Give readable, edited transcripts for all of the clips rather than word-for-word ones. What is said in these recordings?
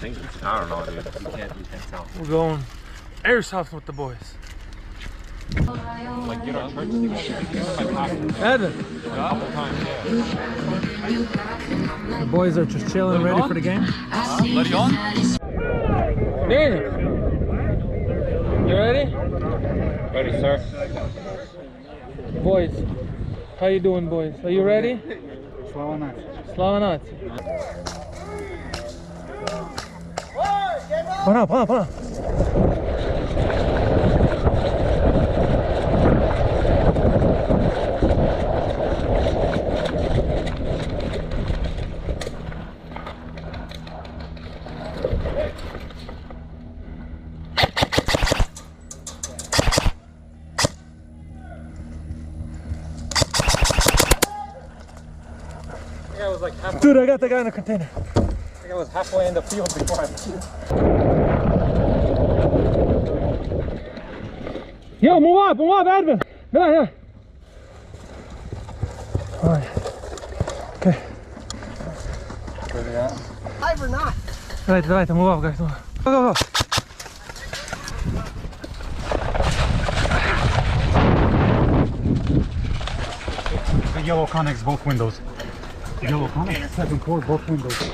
think, I don't know, dude. You can't tell. We're going airsoft with the boys. Like, get our church together. Evan. A couple times, yeah. The boys are just chilling, ready for the game. Let it on? Danny, you ready? Ready, sir. Boys, how you doing, boys? Are you ready? Slava nacija. Slava nacija. Pana. Dude, I got the guy in the container. I think I was halfway in the field before I... Yo, move up, Edwin. Yeah. Alright. Okay. Live or not? Давайте, move up, guys. Go. The yellow connects both windows. Yellow connects, second floor, both windows.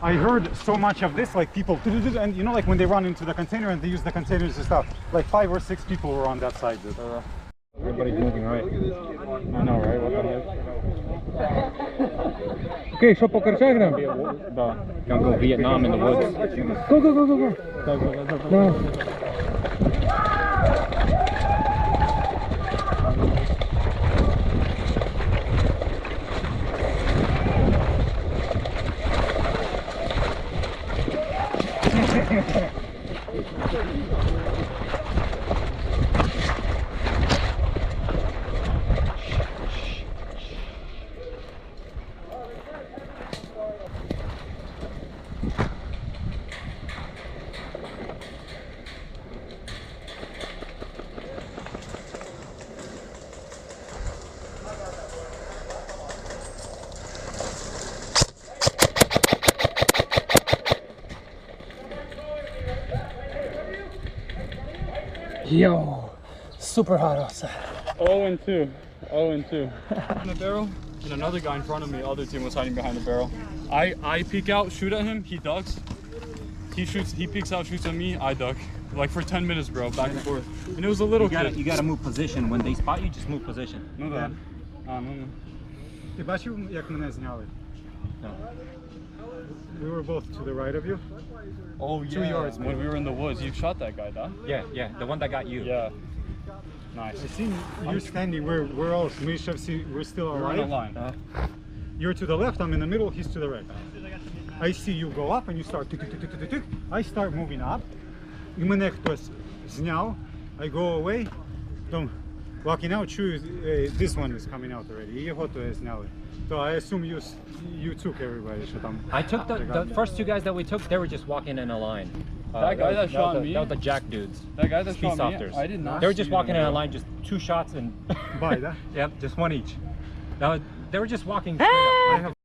I heard so much of this, like people, and you know, like when they run into the container and they use the containers and stuff, like 5 or 6 people were on that side. Everybody's moving right. I know, right? What the heck? Okay, що по Корчагам? Gonna go Vietnam in the woods. Go. No. Yo, super hot outside. 0-2. In the barrel, and another guy in front of me, other team was hiding behind the barrel. I peek out, shoot at him, he ducks. He peeks out, shoots at me, I duck. Like for 10 minutes, bro, back and forth. And it was a little kid. You gotta move position. When they spot you, just move position. No, that. Ти бачив, як мене зняли? We were both to the right of you. Oh, yeah. 2 yards. When we were in the woods, you shot that guy, huh? Yeah, the one that got you. Yeah. Nice. I see you're standing where we're all, we're still We're on the alive. line. You're to the left, I'm in the middle, he's to the right. I see you go up and you start I start moving up. І мене хтось зняв. I go away. Then walking out, this one is coming out already. І його то зняли. So I assume you took everybody, що там. I took the first 2 guys that we took, they were just walking in a line. That guy that shot me. That was the jack dudes. That guy that Speed shot me, softers. I did not. They were just see walking him. in a line, just 2 shots and. Bye, да? Yep, just 1 each. They were just walking. I have